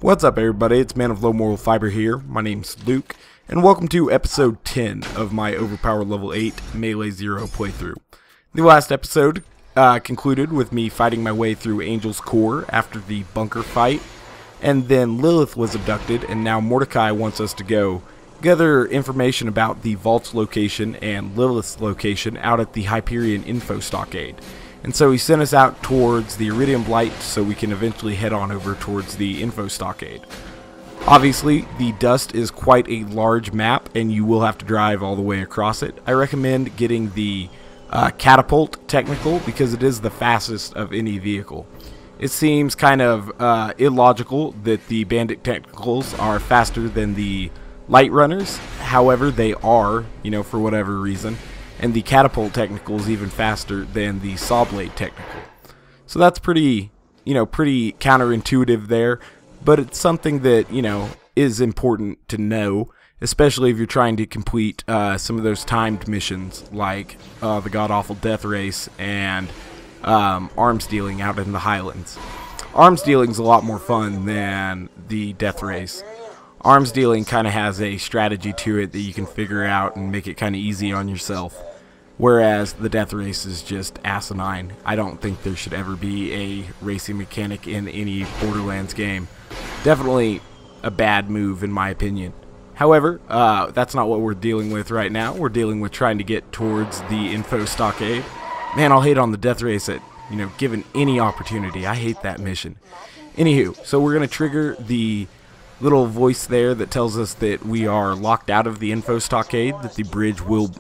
What's up, everybody? It's Man of Low Moral Fiber here. My name's Luke, and welcome to episode 10 of my Overpower Level 8 Melee Zer0 playthrough. The last episode concluded with me fighting my way through Angel's Core after the bunker fight, and then Lilith was abducted, and now Mordecai wants us to go gather information about the Vault's location and Lilith's location out at the Hyperion Info Stockade. And so he sent us out towards the Iridium Blight so we can eventually head on over towards the Info Stockade. Obviously, the Dust is quite a large map and you will have to drive all the way across it. I recommend getting the Catapult Technical because it is the fastest of any vehicle. It seems kind of illogical that the Bandit Technicals are faster than the Light Runners. However, they are, for whatever reason. And the Catapult Technical is even faster than the Saw Blade Technical. So that's pretty counterintuitive there, but it's something that, is important to know, especially if you're trying to complete some of those timed missions like the God-Awful Death Race and Arms Dealing out in the Highlands. Arms Dealing is a lot more fun than the Death Race. Arms Dealing kind of has a strategy to it that you can figure out and make it kind of easy on yourself. Whereas the Death Race is just asinine. I don't think there should ever be a racing mechanic in any Borderlands game. Definitely a bad move in my opinion. However, that's not what we're dealing with right now. We're dealing with trying to get towards the Info Stockade. Man, I'll hate on the Death Race at, given any opportunity. I hate that mission. Anywho, so we're going to trigger the little voice there that tells us that we are locked out of the Info Stockade, that the bridge will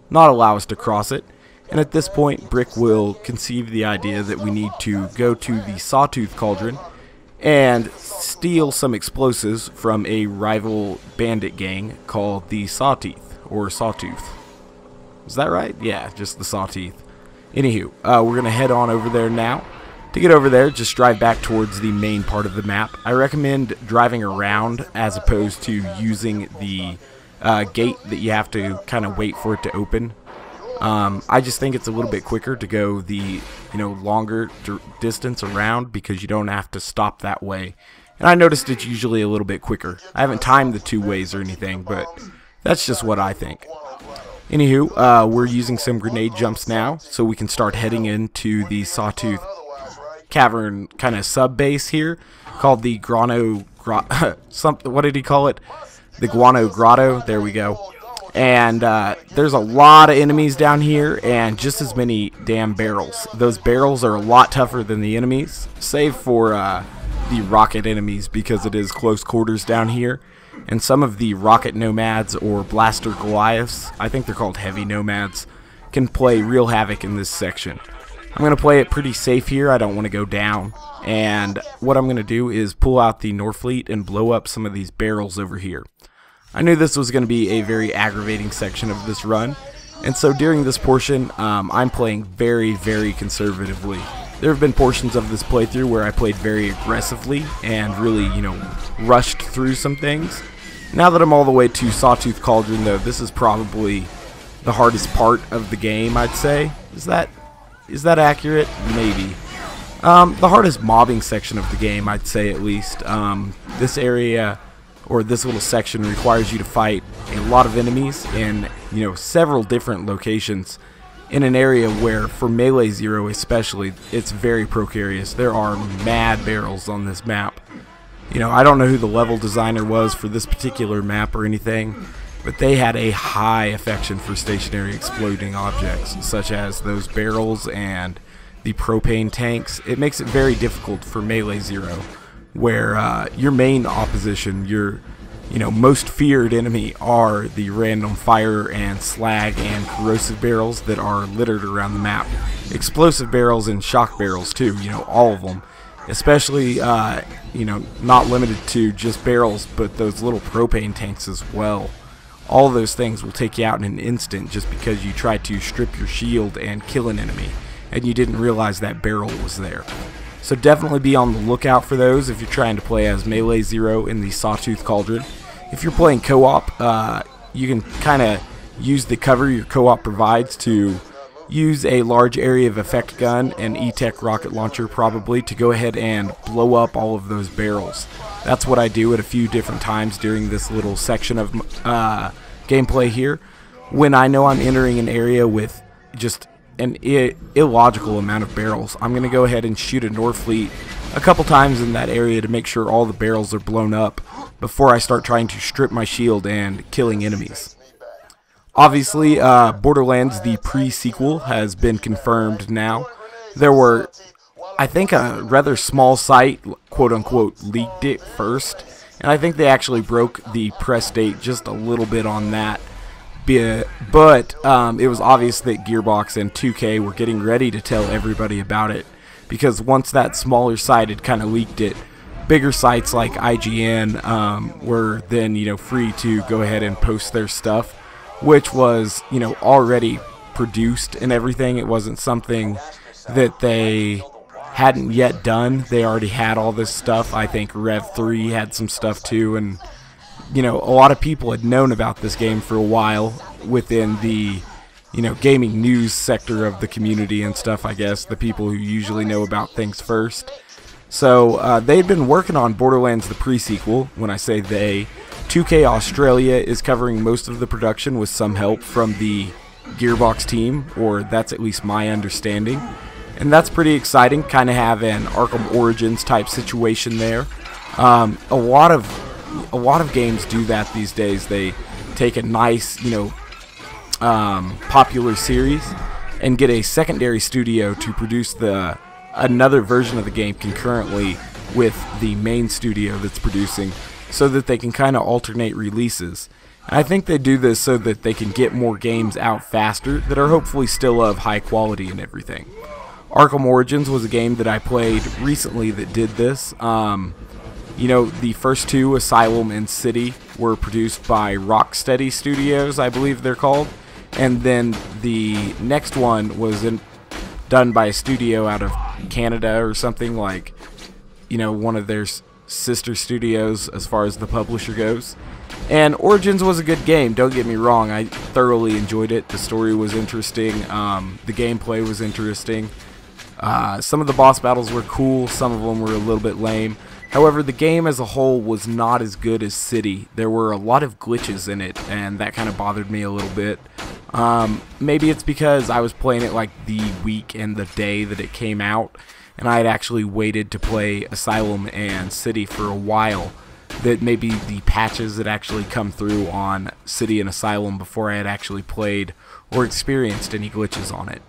not allow us to cross it, and at this point Brick will conceive the idea that we need to go to the Sawtooth Cauldron and steal some explosives from a rival bandit gang called the Sawteeth, or Sawtooth. Is that right? Yeah, just the Sawteeth. Anywho, we're gonna head on over there now. To get over there, just drive back towards the main part of the map. I recommend driving around as opposed to using the gate that you have to kind of wait for it to open. I just think it's a little bit quicker to go the longer distance around because you don't have to stop that way. And I noticed it's usually a little bit quicker. I haven't timed the two ways or anything, but that's just what I think. Anywho, we're using some grenade jumps now so we can start heading into the Sawtooth Cavern kind of sub base here called the what did he call it? The Guano Grotto. There we go. And there's a lot of enemies down here and just as many damn barrels. Those barrels are a lot tougher than the enemies, save for the rocket enemies because it is close quarters down here. And some of the rocket nomads or blaster Goliaths, I think they're called heavy nomads, can play real havoc in this section. I'm going to play it pretty safe here. I don't want to go down. And what I'm going to do is pull out the Norfleet and blow up some of these barrels over here. I knew this was going to be a very aggravating section of this run. And so during this portion, I'm playing very, very conservatively. There have been portions of this playthrough where I played very aggressively and really, rushed through some things. Now that I'm all the way to Sawtooth Cauldron, though, this is probably the hardest part of the game, I'd say. Is that accurate? Maybe. The hardest mobbing section of the game, I'd say at least. This area, or this little section, requires you to fight a lot of enemies in, several different locations in an area where, for Melee Zer0 especially, it's very precarious. There are mad barrels on this map. I don't know who the level designer was for this particular map or anything, but they had a high affection for stationary exploding objects, such as those barrels and the propane tanks. It makes it very difficult for Melee Zer0, where your main opposition, your most feared enemy, are the random fire and slag and corrosive barrels that are littered around the map. Explosive barrels and shock barrels too, all of them. Especially, not limited to just barrels, but those little propane tanks as well. All of those things will take you out in an instant just because you try to strip your shield and kill an enemy and you didn't realize that barrel was there. So definitely be on the lookout for those if you're trying to play as Melee Zer0 in the Sawtooth Cauldron. If you're playing co-op, you can kind of use the cover your co-op provides to, use a large area of effect gun and E-Tech rocket launcher probably to go ahead and blow up all of those barrels. That's what I do at a few different times during this little section of gameplay here. When I know I'm entering an area with just an illogical amount of barrels, I'm going to go ahead and shoot a Norfleet a couple times in that area to make sure all the barrels are blown up before I start trying to strip my shield and killing enemies. Obviously, Borderlands, the pre-sequel, has been confirmed now. There were, I think, a rather small site, quote-unquote, leaked it first, and I think they actually broke the press date just a little bit on that. But it was obvious that Gearbox and 2K were getting ready to tell everybody about it, because once that smaller site had kind of leaked it, bigger sites like IGN were then, free to go ahead and post their stuff, which was, already produced and everything. It wasn't something that they hadn't yet done. They already had all this stuff. I think Rev3 had some stuff too, and a lot of people had known about this game for a while within the gaming news sector of the community and stuff, I guess, the people who usually know about things first. So they'd been working on Borderlands the pre-sequel. When I say they, 2K Australia is covering most of the production with some help from the Gearbox team, or that's at least my understanding. And that's pretty exciting, kind of have an Arkham Origins type situation there. A lot of games do that these days. They take a nice, popular series and get a secondary studio to produce another version of the game concurrently with the main studio that's producing, so that they can kind of alternate releases. And I think they do this so that they can get more games out faster that are hopefully still of high quality and everything. Arkham Origins was a game that I played recently that did this. The first two, Asylum and City, were produced by Rocksteady Studios, I believe they're called. And then the next one was done by a studio out of Canada or something, like, one of their sister studios as far as the publisher goes. And Origins was a good game, don't get me wrong. I thoroughly enjoyed it. The story was interesting. The gameplay was interesting. Some of the boss battles were cool. Some of them were a little bit lame. However, the game as a whole was not as good as City. There were a lot of glitches in it, and that kind of bothered me a little bit. Maybe it's because I was playing it like the week and the day that it came out, and I had actually waited to play Asylum and City for a while, that maybe the patches had actually come through on City and Asylum before I had actually played or experienced any glitches on it.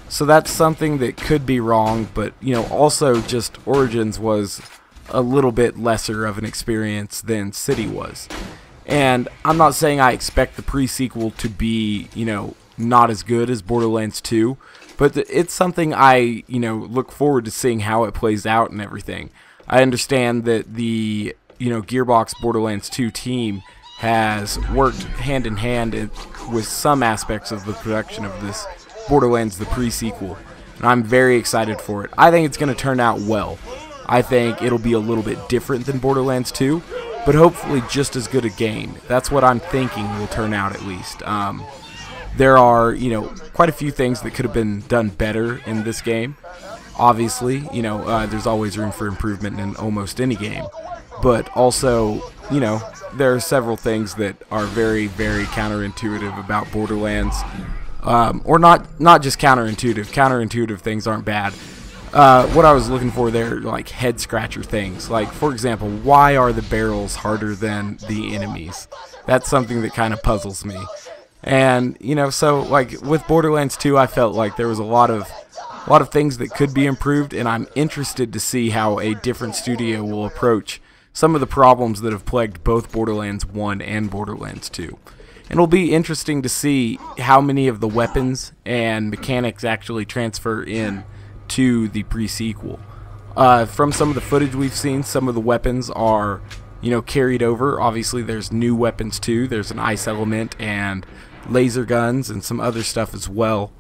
So that's something that could be wrong, but also just Origins was a little bit lesser of an experience than City was. And I'm not saying I expect the pre-sequel to be, not as good as Borderlands 2, but it's something I, look forward to seeing how it plays out and everything. I understand that the, Gearbox Borderlands 2 team has worked hand in hand with some aspects of the production of this Borderlands the pre-sequel, and I'm very excited for it. I think it's going to turn out well. I think it'll be a little bit different than Borderlands 2, but hopefully just as good a game. That's what I'm thinking will turn out, at least. There are, quite a few things that could have been done better in this game. Obviously, there's always room for improvement in almost any game. But also, there are several things that are very, very counterintuitive about Borderlands. Or not just counterintuitive. Counterintuitive things aren't bad. What I was looking for there, like head scratcher things. Like, for example, why are the barrels harder than the enemies? That's something that kind of puzzles me. And so like with Borderlands 2, I felt like there was a lot of things that could be improved, and I'm interested to see how a different studio will approach some of the problems that have plagued both Borderlands 1 and Borderlands 2. And it'll be interesting to see how many of the weapons and mechanics actually transfer in to the pre-sequel. From some of the footage we've seen, some of the weapons are, carried over. Obviously, there's new weapons too. There's an ice element and laser guns and some other stuff as well.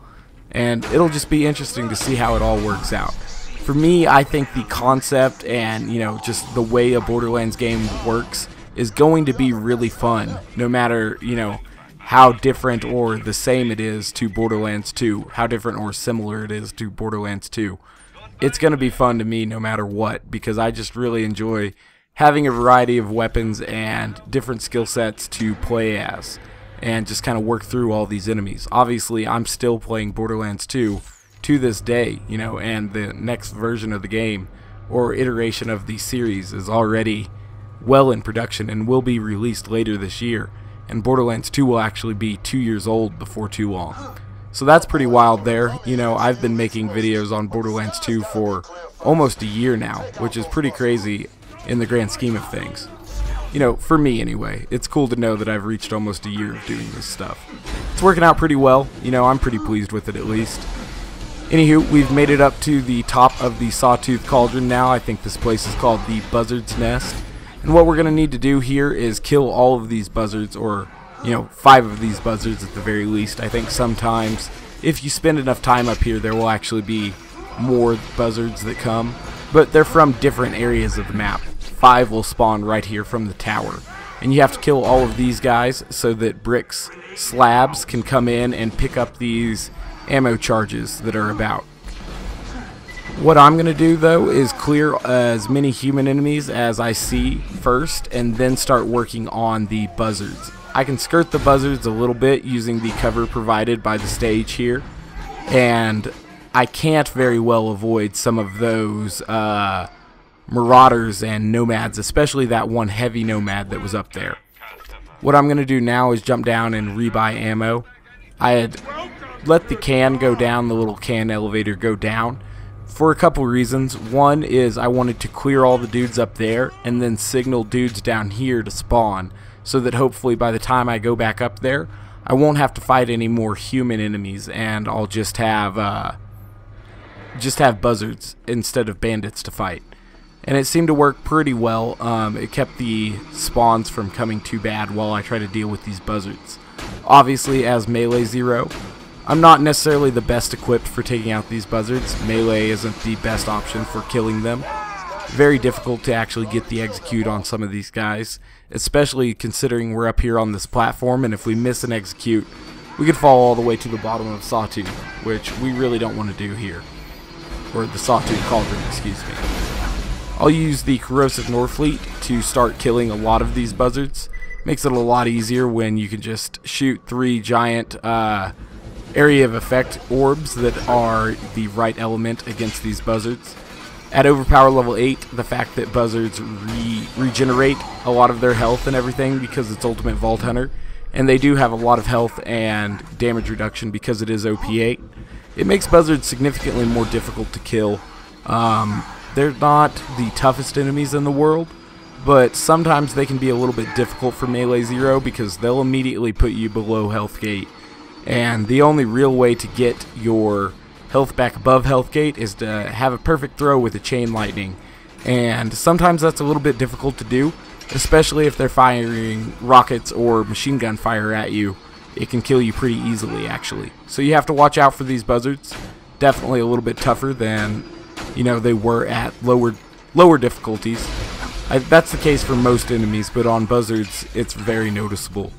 And it'll just be interesting to see how it all works out. For me, I think the concept and, just the way a Borderlands game works is going to be really fun, no matter, how different or the same it is to Borderlands 2, how different or similar it is to Borderlands 2. It's going to be fun to me no matter what, because I just really enjoy having a variety of weapons and different skill sets to play as, and just kind of work through all these enemies. Obviously, I'm still playing Borderlands 2 to this day, you know, and the next version of the game or iteration of the series is already well in production and will be released later this year. And Borderlands 2 will actually be 2 years old before too long. So that's pretty wild there. You know, I've been making videos on Borderlands 2 for almost a year now, which is pretty crazy in the grand scheme of things. You know, for me anyway. It's cool to know that I've reached almost a year of doing this stuff. It's working out pretty well. You know, I'm pretty pleased with it at least. Anywho, we've made it up to the top of the Sawtooth Cauldron now. I think this place is called the Buzzard's Nest. And what we're going to need to do here is kill all of these buzzards, or, you know, 5 of these buzzards at the very least. I think sometimes, if you spend enough time up here, there will actually be more buzzards that come. But they're from different areas of the map. 5 will spawn right here from the tower. And you have to kill all of these guys so that bricks slabs can come in and pick up these ammo charges that are about. What I'm going to do though is clear as many human enemies as I see first, and then start working on the buzzards. I can skirt the buzzards a little bit using the cover provided by the stage here, and I can't very well avoid some of those marauders and nomads, especially that one heavy nomad that was up there. What I'm going to do now is jump down and rebuy ammo. I had let the can go down, the little can elevator go down, for a couple reasons. One is I wanted to clear all the dudes up there and then signal dudes down here to spawn, so that hopefully by the time I go back up there, I won't have to fight any more human enemies, and I'll just have buzzards instead of bandits to fight. And it seemed to work pretty well. It kept the spawns from coming too bad while I try to deal with these buzzards. Obviously, as Melee Zer0, I'm not necessarily the best equipped for taking out these buzzards. Melee isn't the best option for killing them. Very difficult to actually get the execute on some of these guys, especially considering we're up here on this platform, and if we miss an execute, we could fall all the way to the bottom of Sawtooth, which we really don't want to do here. Or the Sawtooth Cauldron, excuse me. I'll use the corrosive Norfleet to start killing a lot of these buzzards. Makes it a lot easier when you can just shoot 3 giant area of effect orbs that are the right element against these buzzards. At overpower level 8, the fact that buzzards regenerate a lot of their health and everything because it's Ultimate Vault Hunter, and they do have a lot of health and damage reduction because it is OP8, it makes buzzards significantly more difficult to kill. They're not the toughest enemies in the world, but sometimes they can be a little bit difficult for Melee Zer0 because they'll immediately put you below health gate. And the only real way to get your health back above health gate is to have a perfect throw with a chain lightning. And sometimes that's a little bit difficult to do, especially if they're firing rockets or machine gun fire at you. It can kill you pretty easily, actually. So you have to watch out for these buzzards. Definitely a little bit tougher than, you know, they were at lower difficulties. That's the case for most enemies, but on buzzards it's very noticeable.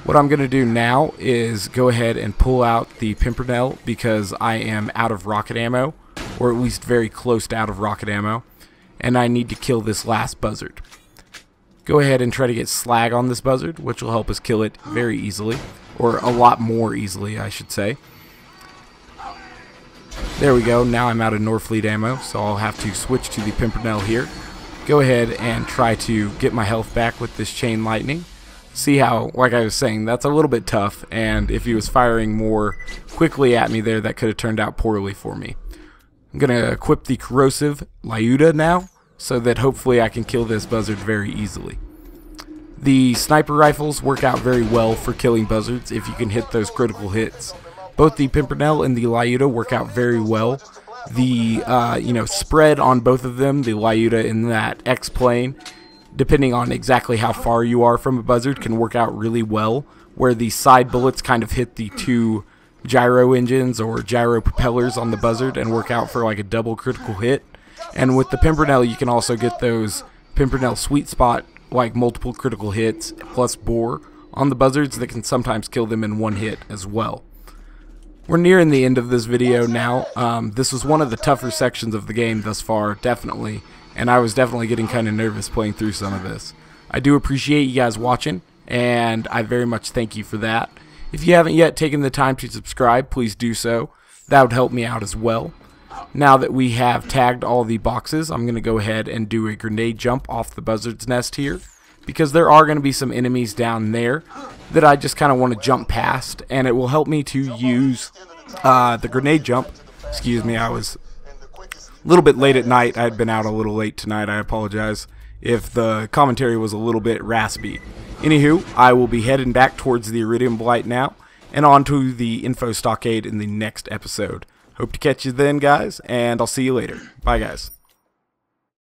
What I'm going to do now is go ahead and pull out the pimpernel because I am out of rocket ammo, or at least very close to out of rocket ammo, and I need to kill this last buzzard. Go ahead and try to get slag on this buzzard, which will help us kill it very easily, or a lot more easily, I should say. There we go. Now I'm out of Norfleet ammo, so I'll have to switch to the pimpernel here. Go ahead and try to get my health back with this chain lightning. See how, like I was saying, that's a little bit tough, and if he was firing more quickly at me there, that could have turned out poorly for me. I'm going to equip the corrosive Lyuda now, so that hopefully I can kill this buzzard very easily. The sniper rifles work out very well for killing buzzards if you can hit those critical hits. Both the pimpernel and the Lyuda work out very well. The spread on both of them, the Lyuda in that X plane, depending on exactly how far you are from a buzzard, can work out really well, where the side bullets kind of hit the 2 gyro engines or gyro propellers on the buzzard and work out for like a double critical hit. And with the pimpernel, you can also get those pimpernel sweet spot, like multiple critical hits plus bore on the buzzards that can sometimes kill them in one hit as well. We're nearing the end of this video now. This was one of the tougher sections of the game thus far, definitely, and I was definitely getting kind of nervous playing through some of this. I do appreciate you guys watching, and I very much thank you for that. If you haven't yet taken the time to subscribe, please do so. That would help me out as well. Now that we have tagged all the boxes, I'm going to go ahead and do a grenade jump off the buzzard's nest here, because there are going to be some enemies down there that I just kind of want to jump past, and it will help me to use the grenade jump. Excuse me, I was a little bit late at night. I had been out a little late tonight. I apologize if the commentary was a little bit raspy. Anywho, I will be heading back towards the Iridium Blight now, and on to the info stockade in the next episode. Hope to catch you then, guys, and I'll see you later. Bye, guys.